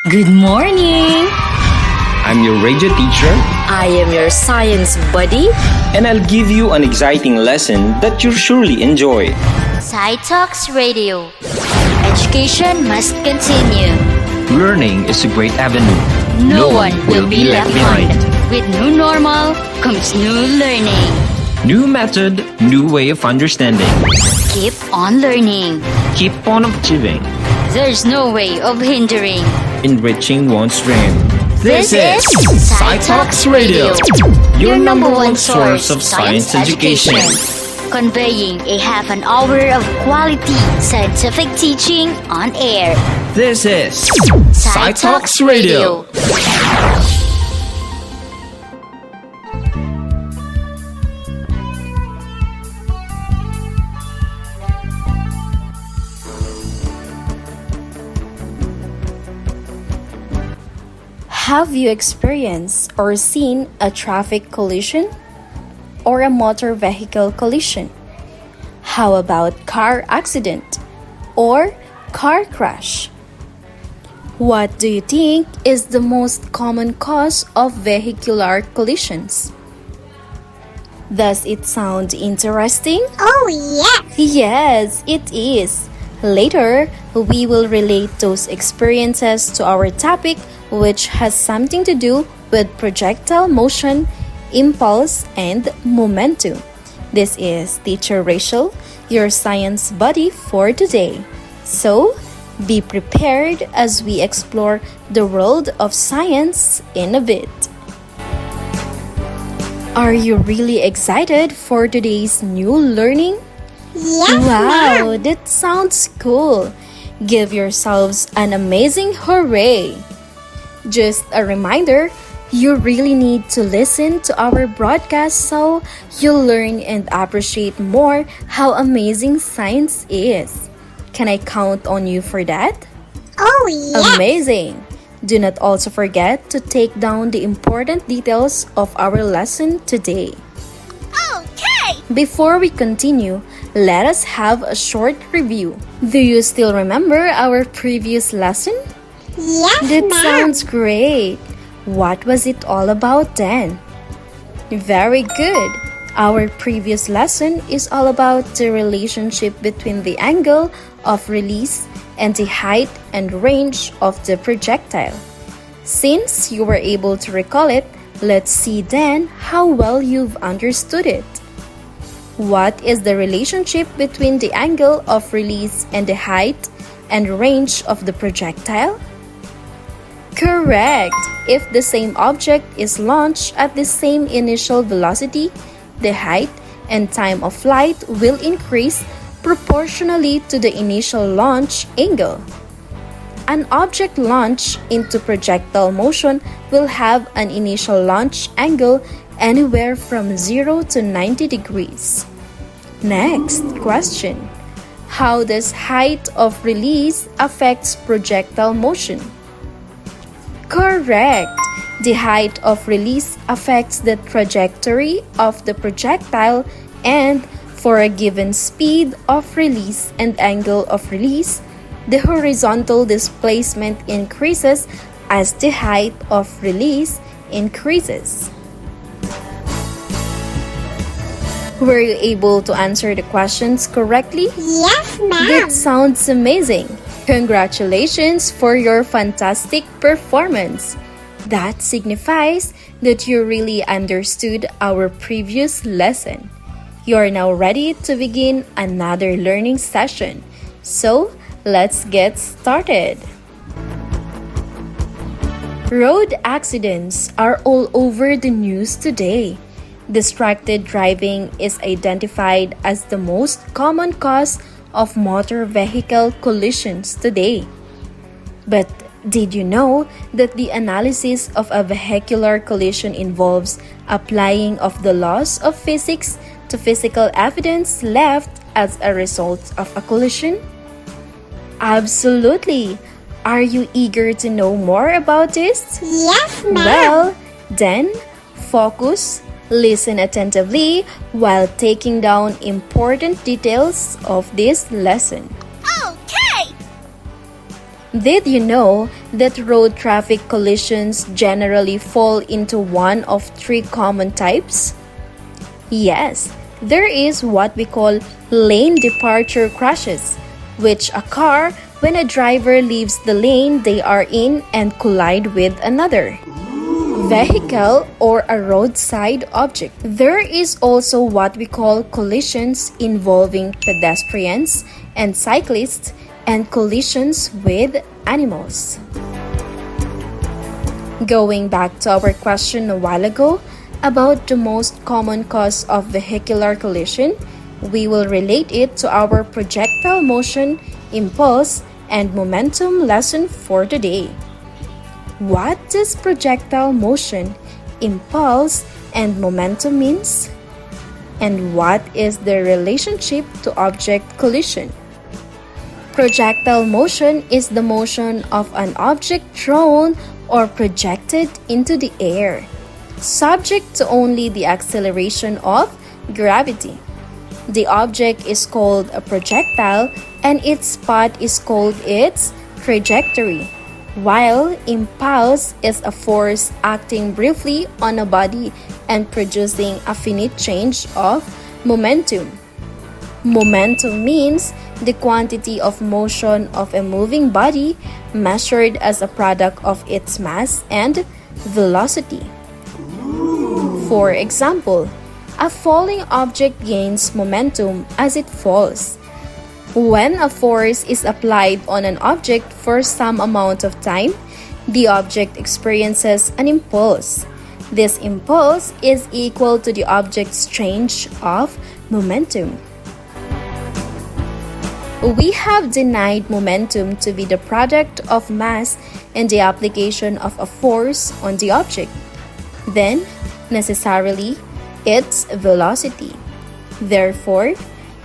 Good morning! I'm your radio teacher, I am your science buddy. and I'll give you an exciting lesson that you'll surely enjoy. Talks Radio. Education must continue. Learning is a great avenue. No one will be left behind. With new normal comes new learning. New method, new way of understanding. Keep on learning. Keep on achieving, There's no way of hindering. enriching one's dream. This is Talks Radio, your number one source of science education. Conveying a half an hour of quality scientific teaching on air. This is Talks Radio. Have you experienced or seen a traffic collision or a motor vehicle collision? How about car accident or car crash? What do you think is the most common cause of vehicular collisions? Does it sound interesting? Oh, yes! Yes, it is. Later, we will relate those experiences to our topic, which has something to do with projectile motion, impulse, and momentum. This is Teacher Rachel, your science buddy for today. So, be prepared as we explore the world of science in a bit. Are you really excited for today's new learning? Yes, Wow, ma'am! that sounds cool. Give yourselves an amazing hooray. Just a reminder, you really need to listen to our broadcast so you'll learn and appreciate more how amazing science is. Can I count on you for that? Oh, yes! Amazing! Do not also forget to take down the important details of our lesson today. Okay! Before we continue, let us have a short review. Do you still remember our previous lesson? Yes, That ma'am! sounds great. What was it all about then? Very good. Our previous lesson is all about the relationship between the angle of release and the height and range of the projectile. Since you were able to recall it, let's see then how well you've understood it. What is the relationship between the angle of release and the height and range of the projectile? Correct! If the same object is launched at the same initial velocity, the height and time of flight will increase proportionally to the initial launch angle. An object launched into projectile motion will have an initial launch angle anywhere from 0 to 90 degrees. Next question. How does height of release affects projectile motion? Correct! The height of release affects the trajectory of the projectile, and for a given speed of release and angle of release, the horizontal displacement increases as the height of release increases. Were you able to answer the questions correctly? Yes, ma'am! That sounds amazing. Congratulations for your fantastic performance. That signifies that you really understood our previous lesson. You are now ready to begin another learning session. So, let's get started. Road accidents are all over the news today. Distracted driving is identified as the most common cause of motor vehicle collisions today. But did you know that the analysis of a vehicular collision involves applying of the laws of physics to physical evidence left as a result of a collision? Absolutely! Are you eager to know more about this? Yes, ma'am! Well, then, focus, Listen attentively while taking down important details of this lesson. Okay. Did you know that road traffic collisions generally fall into one of three common types? Yes, there is what we call lane departure crashes, which occur when a driver leaves the lane they are in and collide with another vehicle or a roadside object. There is also what we call collisions involving pedestrians and cyclists and collisions with animals. Going back to our question a while ago about the most common cause of vehicular collision, we will relate it to our projectile motion, impulse, and momentum lesson for today. What does projectile motion, impulse, and momentum means? And what is their relationship to object collision? Projectile motion is the motion of an object thrown or projected into the air, subject to only the acceleration of gravity. The object is called a projectile and its path is called its trajectory, while impulse is a force acting briefly on a body and producing a finite change of momentum. Momentum means the quantity of motion of a moving body measured as a product of its mass and velocity. For example, a falling object gains momentum as it falls. When a force is applied on an object for some amount of time, the object experiences an impulse. This impulse is equal to the object's change of momentum. We have denied momentum to be the product of mass and the application of a force on the object. Then, necessarily, its velocity. Therefore,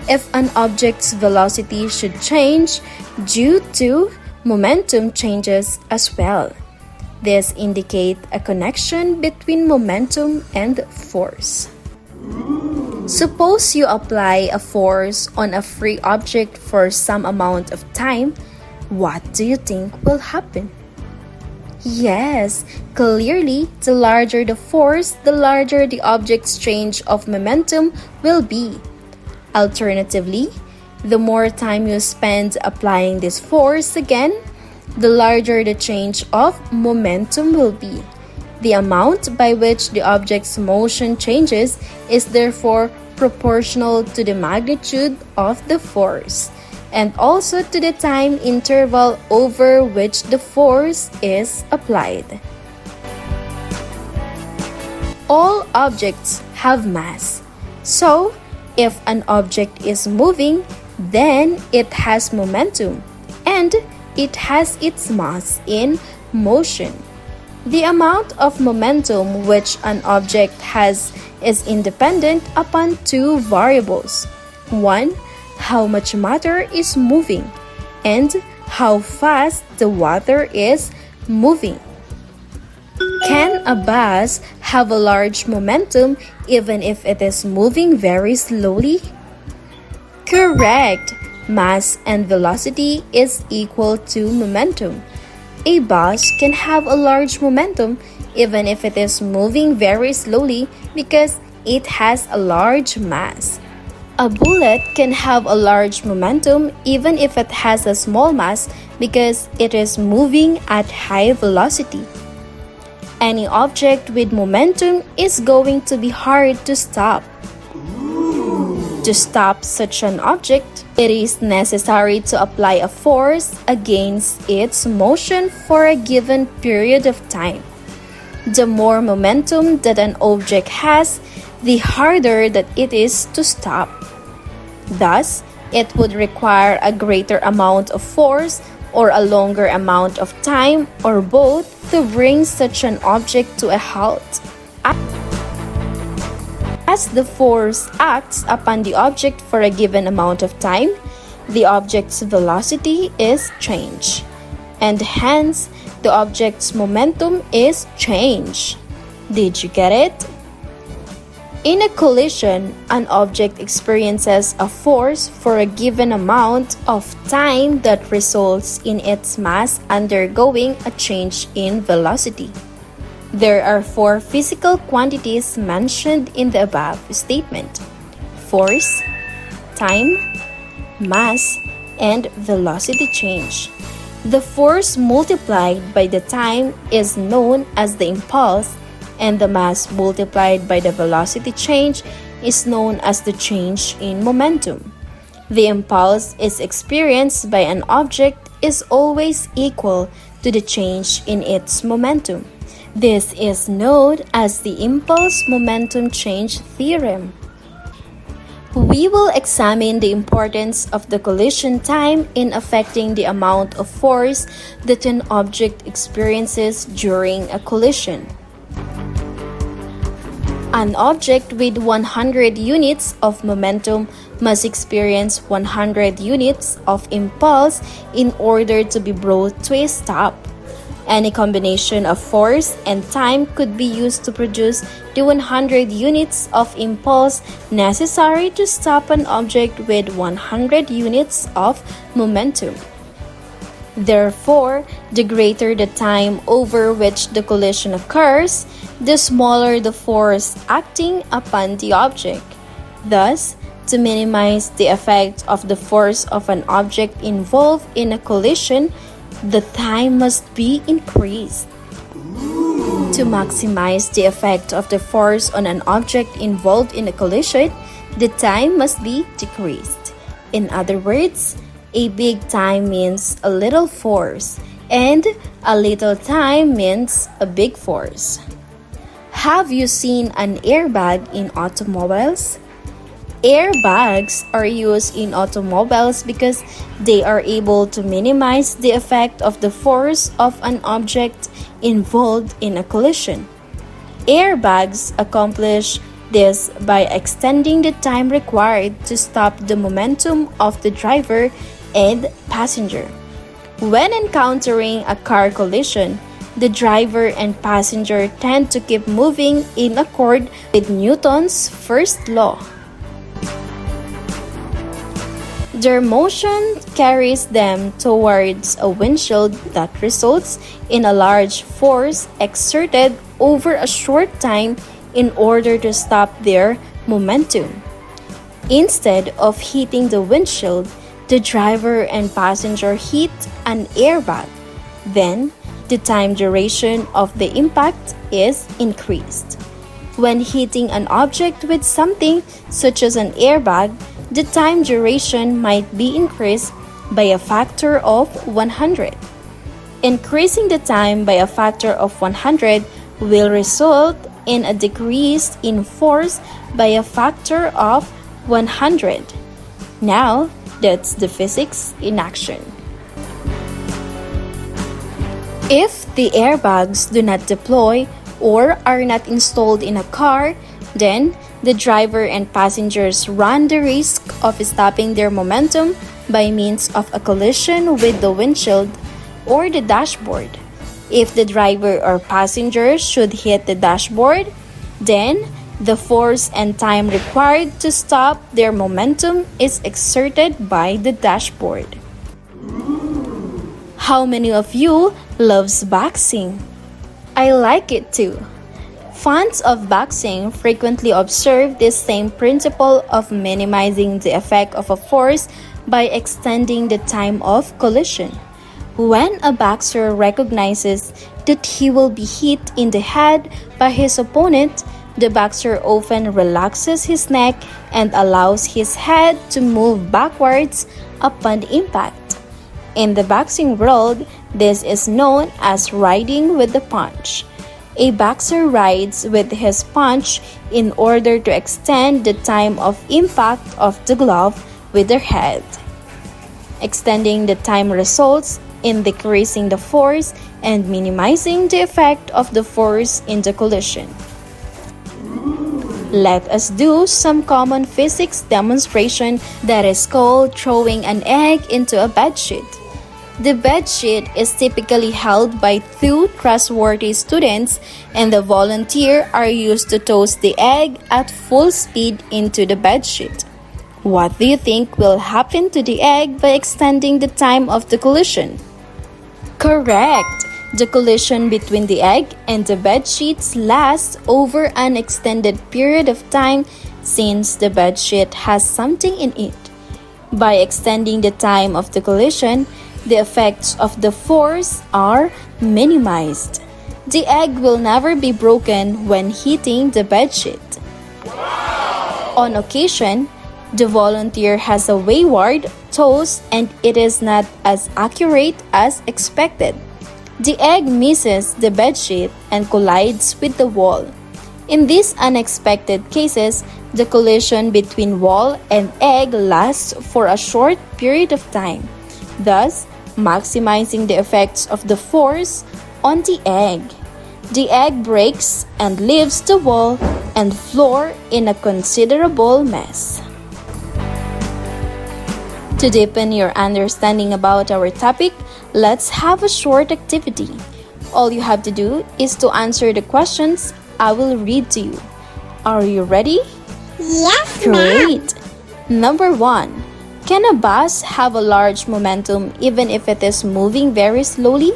if an object's velocity should change due to momentum changes as well. This indicates a connection between momentum and force. Suppose you apply a force on a free object for some amount of time, what do you think will happen? Yes, clearly, the larger the force, the larger the object's change of momentum will be. Alternatively, the more time you spend applying this force again, the larger the change of momentum will be. The amount by which the object's motion changes is therefore proportional to the magnitude of the force, and also to the time interval over which the force is applied. All objects have mass, so if an object is moving, then it has momentum, and it has its mass in motion. The amount of momentum which an object has is independent upon two variables. One, how much matter is moving, and how fast the water is moving. Can a bus have a large momentum even if it is moving very slowly? Correct! Mass and velocity is equal to momentum. A bus can have a large momentum even if it is moving very slowly because it has a large mass. A bullet can have a large momentum even if it has a small mass because it is moving at high velocity. Any object with momentum is going to be hard to stop. To stop such an object, it is necessary to apply a force against its motion for a given period of time. The more momentum that an object has, the harder that it is to stop. Thus, it would require a greater amount of force or a longer amount of time or both to bring such an object to a halt. As the force acts upon the object for a given amount of time, the object's velocity is changed, and hence the object's momentum is changed. Did you get it? In a collision, an object experiences a force for a given amount of time that results in its mass undergoing a change in velocity. There are four physical quantities mentioned in the above statement: force, time, mass, and velocity change. The force multiplied by the time is known as the impulse, and the mass multiplied by the velocity change is known as the change in momentum. The impulse is experienced by an object is always equal to the change in its momentum. This is known as the impulse momentum change theorem. We will examine the importance of the collision time in affecting the amount of force that an object experiences during a collision. An object with 100 units of momentum must experience 100 units of impulse in order to be brought to a stop. Any combination of force and time could be used to produce the 100 units of impulse necessary to stop an object with 100 units of momentum. Therefore, the greater the time over which the collision occurs, the smaller the force acting upon the object. Thus, to minimize the effect of the force of an object involved in a collision, the time must be increased. To maximize the effect of the force on an object involved in a collision, the time must be decreased. In other words, a big time means a little force, and a little time means a big force. Have you seen an airbag in automobiles? Airbags are used in automobiles because they are able to minimize the effect of the force of an object involved in a collision. Airbags accomplish this by extending the time required to stop the momentum of the driver and passenger. When encountering a car collision, the driver and passenger tend to keep moving in accord with Newton's first law. Their motion carries them towards a windshield that results in a large force exerted over a short time in order to stop their momentum. Instead of hitting the windshield, the driver and passenger hit an airbag. Then, the time duration of the impact is increased. When hitting an object with something such as an airbag, the time duration might be increased by a factor of 100. Increasing the time by a factor of 100 will result in a decrease in force by a factor of 100. Now, that's the physics in action. If the airbags do not deploy or are not installed in a car, then the driver and passengers run the risk of stopping their momentum by means of a collision with the windshield or the dashboard. If the driver or passenger should hit the dashboard, then the force and time required to stop their momentum is exerted by the dashboard. How many of you loves boxing? I like it too. Fans of boxing frequently observe this same principle of minimizing the effect of a force by extending the time of collision. When a boxer recognizes that he will be hit in the head by his opponent, the boxer often relaxes his neck and allows his head to move backwards upon impact. In the boxing world, this is known as riding with the punch. A boxer rides with his punch in order to extend the time of impact of the glove with their head. Extending the time results in decreasing the force and minimizing the effect of the force in the collision. Let us do some common physics demonstration that is called throwing an egg into a bedsheet. The bedsheet is typically held by two trustworthy students, and the volunteer are used to toss the egg at full speed into the bedsheet. What do you think will happen to the egg by extending the time of the collision? Correct! The collision between the egg and the bedsheets lasts over an extended period of time since the bedsheet has something in it. By extending the time of the collision, the effects of the force are minimized. The egg will never be broken when hitting the bedsheet. On occasion, the volunteer has a wayward toss and it is not as accurate as expected. The egg misses the bedsheet and collides with the wall. In these unexpected cases, the collision between wall and egg lasts for a short period of time, thus maximizing the effects of the force on the egg. The egg breaks and leaves the wall and floor in a considerable mess. To deepen your understanding about our topic, let's have a short activity. All you have to do is to answer the questions I will read to you. Are you ready? Yes, ma'am. Great! Number 1. Can a bus have a large momentum even if it is moving very slowly?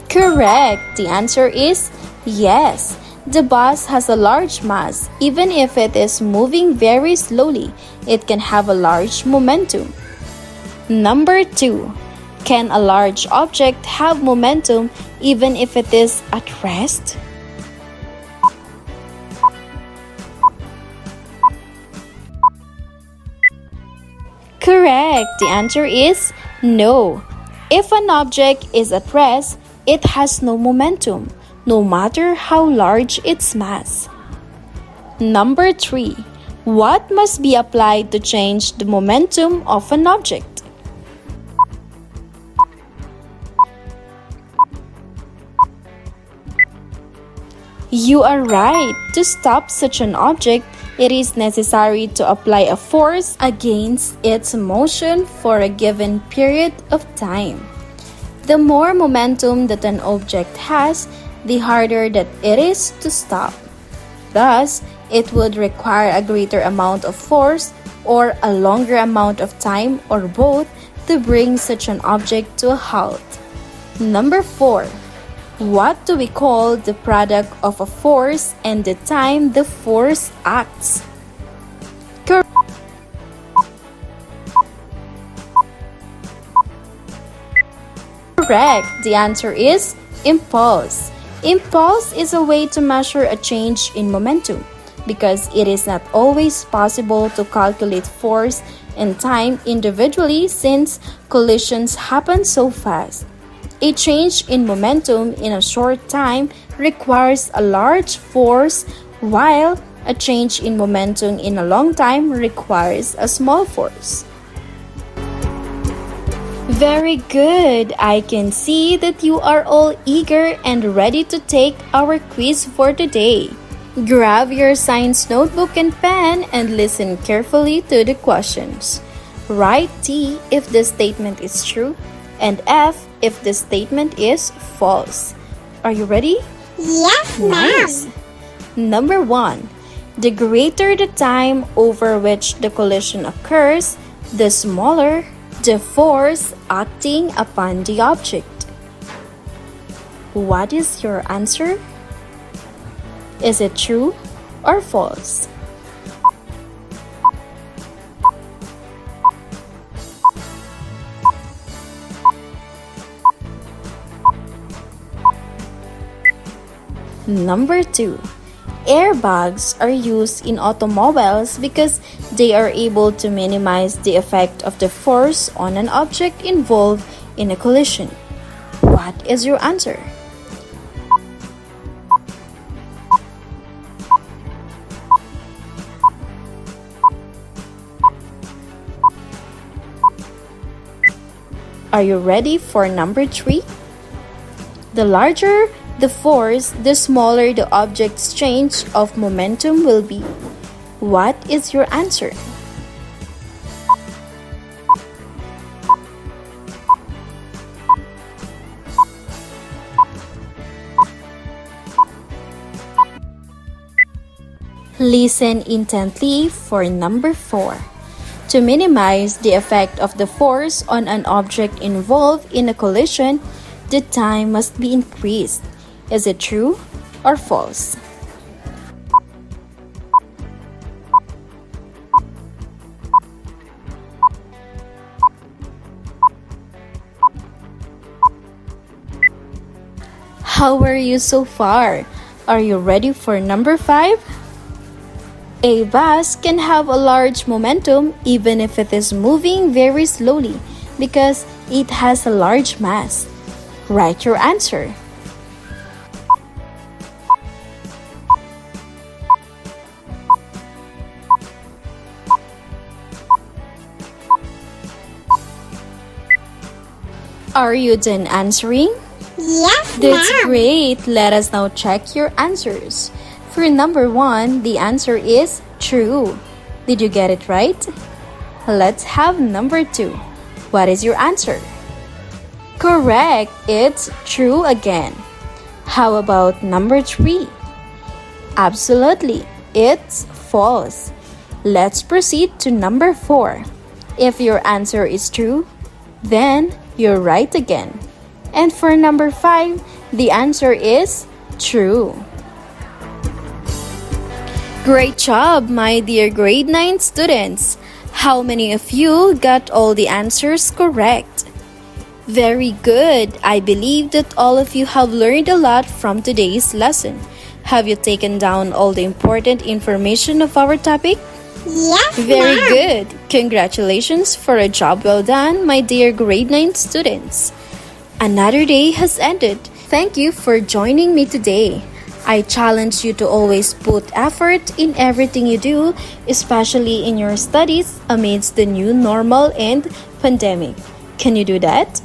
Correct! The answer is yes. The bus has a large mass. Even if it is moving very slowly, it can have a large momentum. Number 2. Can a large object have momentum even if it is at rest? Correct. The answer is no. If an object is at rest, it has no momentum, no matter how large its mass. Number 3. What must be applied to change the momentum of an object? You are right. To stop such an object, it is necessary to apply a force against its motion for a given period of time. The more momentum that an object has, the harder that it is to stop. Thus, it would require a greater amount of force or a longer amount of time or both to bring such an object to a halt. Number 4. What do we call the product of a force and the time the force acts? Correct. The answer is impulse. Impulse is a way to measure a change in momentum because it is not always possible to calculate force and time individually since collisions happen so fast. A change in momentum in a short time requires a large force, while a change in momentum in a long time requires a small force. Very good! I can see that you are all eager and ready to take our quiz for today. Grab your science notebook and pen and listen carefully to the questions. Write T if the statement is true and F if the statement is false. Are you ready? Yes, ma'am. Nice. Number 1. The greater the time over which the collision occurs, the smaller the force acting upon the object. What is your answer? Is it true or false? Number 2. Airbags are used in automobiles because they are able to minimize the effect of the force on an object involved in a collision. What is your answer? Are you ready for number 3? The larger the force, the smaller the object's change of momentum will be. What is your answer? Listen intently for number 4. To minimize the effect of the force on an object involved in a collision, the time must be increased. Is it true or false? How are you so far? Are you ready for number 5? A bus can have a large momentum even if it is moving very slowly because it has a large mass. Write your answer. Are you done answering? Yes, That's ma'am. great. Let us now check your answers. For number 1, the answer is true. Did you get it right? Let's have number 2. What is your answer? Correct. It's true again. How about number 3? Absolutely. It's false. Let's proceed to number 4. If your answer is true, then you're right again. And for number 5, the answer is true. Great job, my dear grade 9 students. How many of you got all the answers correct? Very good. I believe that all of you have learned a lot from today's lesson. Have you taken down all the important information of our topic? Yes, Very ma'am. good. Congratulations for a job well done, my dear grade 9 students. Another day has ended. Thank you for joining me today. I challenge you to always put effort in everything you do, especially in your studies amidst the new normal and pandemic. Can you do that?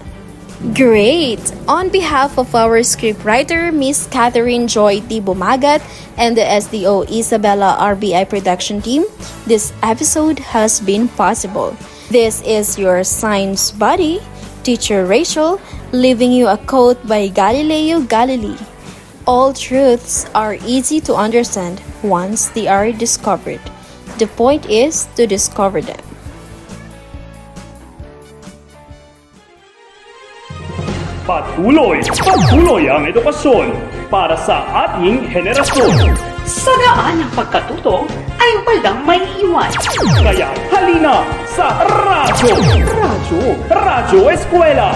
Great! On behalf of our scriptwriter, Miss Catherine Joy T. Bumagat, and the SDO Isabela RBI production team, this episode has been possible. This is your science buddy, Teacher Rachel, leaving you a quote by Galileo Galilei. All truths are easy to understand once they are discovered. The point is to discover them. Patuloy ang edukasyon para sa ating henerasyon. Sa daan ng pagkatuto ay walang may iwan. Kaya halina sa Radyo Eskwela!